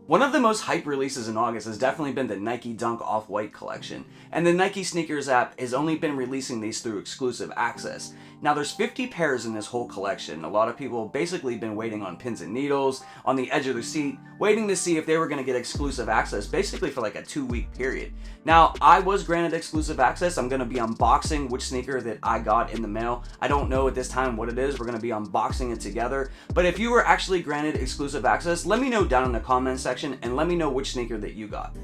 One of the most hype releases in August has definitely been the Nike Dunk Off-White collection, and the Nike SNKRS App has only been releasing these through exclusive access. Now there's 50 pairs in this whole collection. A lot of people have basically been waiting on pins and needles, on the edge of their seat, waiting to see if they were going to get exclusive access, basically for like a 2-week period. Now, I was granted exclusive access. I'm going to be unboxing which sneaker that I got in the mail. I don't know at this time what it is. We're going to be unboxing it together. But if you were actually granted exclusive access, let me know down in the comment section and let me know which sneaker that you got.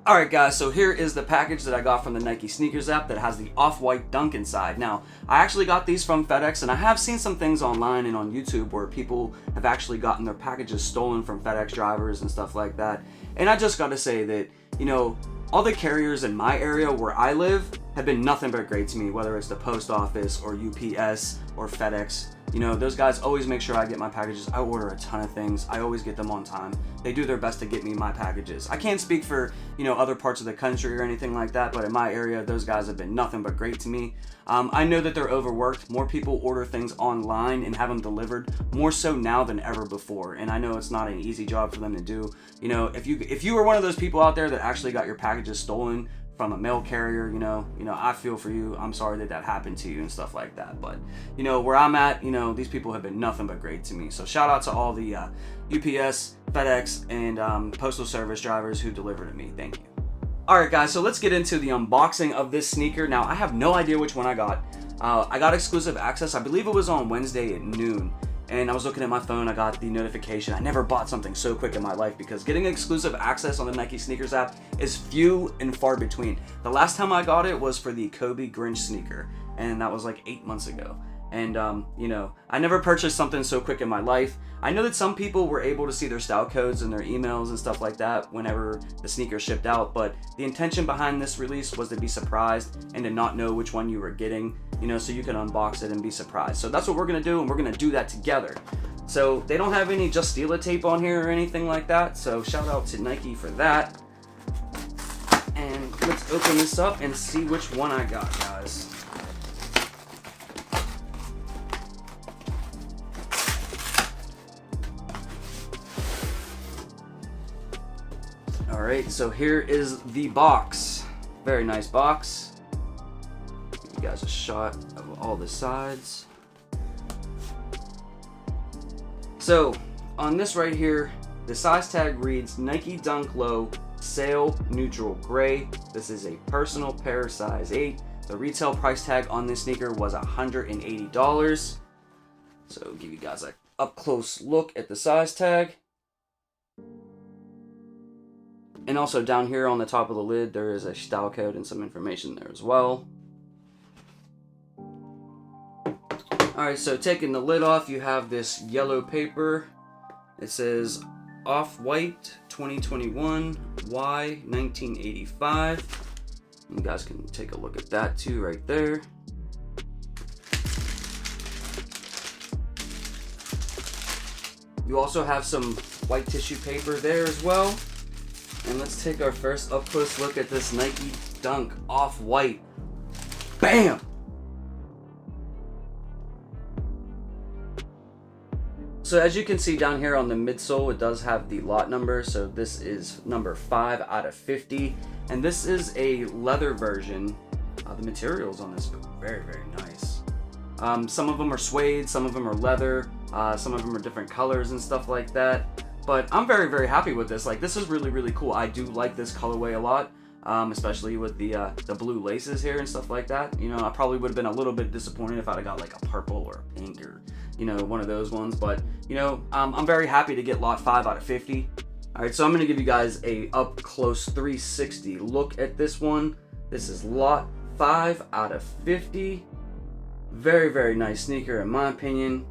Alright guys, so here is the package that I got from the Nike SNKRS app that has the off-white dunk inside. Now, I actually got these from FedEx, and I have seen some things online and on YouTube where people have actually gotten their packages stolen from FedEx drivers and stuff like that. And I just gotta say that, you know, all the carriers in my area where I live have been nothing but great to me, whether it's the post office or UPS or FedEx. You know, those guys always make sure I get my packages. I order a ton of things. I always get them on time. They do their best to get me my packages. I can't speak for, you know, other parts of the country or anything like that, but in my area, those guys have been nothing but great to me. I know that they're overworked. More people order things online and have them delivered, more so now than ever before. And I know it's not an easy job for them to do. You know, if you were one of those people out there that actually got your packages stolen from a mail carrier, you know, I feel for you. I'm sorry that that happened to you and stuff like that. But, you know, where I'm at, you know, these people have been nothing but great to me. So shout out to all the UPS, FedEx, and Postal Service drivers who deliver to me. Thank you. Alright guys, so let's get into the unboxing of this sneaker. Now, I have no idea which one I got. I got exclusive access. I believe it was on Wednesday at noon. And I was looking at my phone, I got the notification. I never bought something so quick in my life because getting exclusive access on the Nike SNKRS app is few and far between. The last time I got it was for the Kobe Grinch sneaker, and that was like 8 months ago. And, you know, I never purchased something so quick in my life. I know that some people were able to see their style codes and their emails and stuff like that whenever the sneaker shipped out, but the intention behind this release was to be surprised and to not know which one you were getting, you know, so you can unbox it and be surprised. So that's what we're gonna do, and we're gonna do that together. So they don't have any Just Steal It tape on here or anything like that, so shout out to Nike for that. And let's open this up and see which one I got, guys. Alright, so here is the box. Very nice box. Give you guys a shot of all the sides. So, on this right here, the size tag reads Nike Dunk Low Sail Neutral Gray. This is a personal pair, size 8. The retail price tag on this sneaker was $180. So, give you guys a up close look at the size tag. And also down here on the top of the lid, there is a style code and some information there as well. Alright, so taking the lid off, you have this yellow paper. It says Off-White 2021 Y 1985. You guys can take a look at that too right there. You also have some white tissue paper there as well. And let's take our first up close look at this Nike Dunk Off-White. Bam! So as you can see down here on the midsole, it does have the lot number. So this is number 5 out of 50. And this is a leather version. The materials on this are very, very nice. Some of them are suede, some of them are leather, some of them are different colors and stuff like that. But I'm very, very happy with this. Like, this is really, really cool. I do like this colorway a lot, especially with the blue laces here and stuff like that. You know, I probably would have been a little bit disappointed if I'd have got like a purple or a pink or, you know, one of those ones. But, you know, I'm very happy to get lot 5 out of 50. All right, so I'm going to give you guys a up close 360 look at this one. This is lot 5 out of 50. Very, very nice sneaker in my opinion.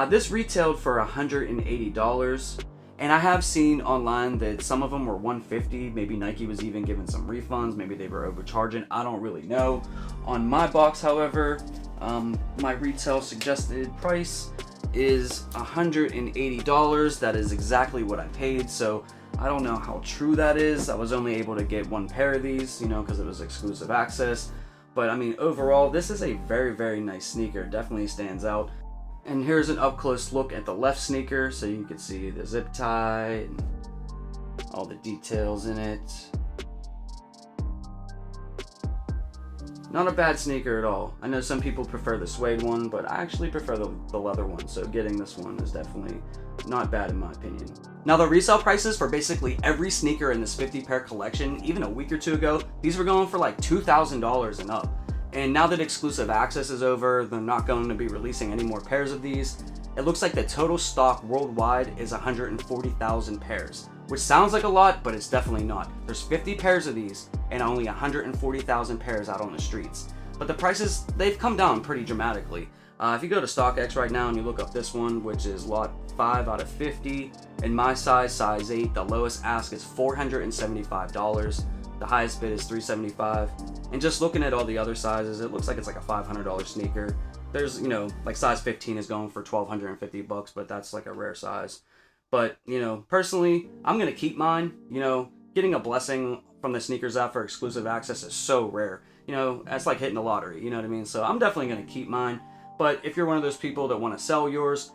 This retailed for $180. And I have seen online that some of them were $150. Maybe Nike was even giving some refunds. Maybe they were overcharging. I don't really know. On my box, however, my retail suggested price is $180. That is exactly what I paid. So I don't know how true that is. I was only able to get one pair of these, you know, because it was exclusive access. But I mean, overall, this is a very, very nice sneaker. Definitely stands out. And here's an up close look at the left sneaker, so you can see the zip tie and all the details in it. Not a bad sneaker at all. I know some people prefer the suede one, but I actually prefer the leather one, so getting this one is definitely not bad in my opinion. Now the resale prices for basically every sneaker in this 50 pair collection, even a week or two ago, these were going for like $2,000 and up. And now that exclusive access is over, they're not going to be releasing any more pairs of these. It looks like the total stock worldwide is 140,000 pairs, which sounds like a lot, but it's definitely not. There's 50 pairs of these and only 140,000 pairs out on the streets. But the prices, they've come down pretty dramatically. If you go to StockX right now and you look up this one, which is lot 5 out of 50, in my size 8, the lowest ask is $475. The highest bid is $375. And just looking at all the other sizes, it looks like it's like a $500 sneaker. There's, you know, like size 15 is going for $1,250, but that's like a rare size. But, you know, personally, I'm going to keep mine. You know, getting a blessing from the sneakers app for exclusive access is so rare. You know, that's like hitting the lottery, you know what I mean? So I'm definitely going to keep mine. But if you're one of those people that want to sell yours,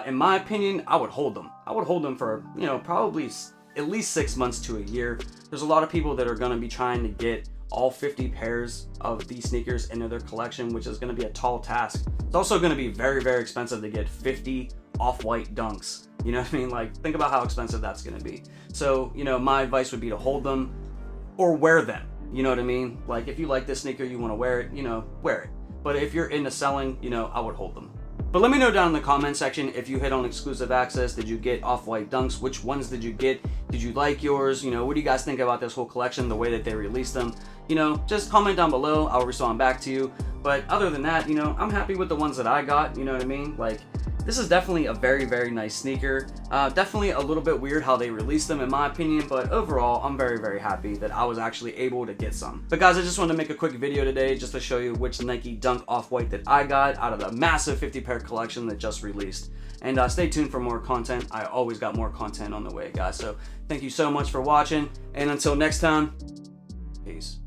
in my opinion, I would hold them. I would hold them for, you know, probably at least 6 months to a year. There's a lot of people that are going to be trying to get all 50 pairs of these sneakers into their collection, which is going to be a tall task. It's also going to be very, very expensive to get 50 off-white dunks. You know what I mean? Like, think about how expensive that's going to be. So, you know, my advice would be to hold them or wear them. You know what I mean? Like, if you like this sneaker, you want to wear it, you know, wear it. But if you're into selling, you know, I would hold them. But let me know down in the comment section if you hit on exclusive access. Did you get off-white dunks? Which ones did you get? Did you like yours? You know, what do you guys think about this whole collection, the way that they released them? You know, just comment down below. I'll respond back to you. But other than that, you know, I'm happy with the ones that I got. You know what I mean? Like, this is definitely a very, very nice sneaker. Definitely a little bit weird how they released them in my opinion, but overall, I'm very, very happy that I was actually able to get some. But guys, I just wanted to make a quick video today just to show you which Nike Dunk Off-White that I got out of the massive 50 pair collection that just released. And stay tuned for more content. I always got more content on the way, guys. So thank you so much for watching. And until next time, peace.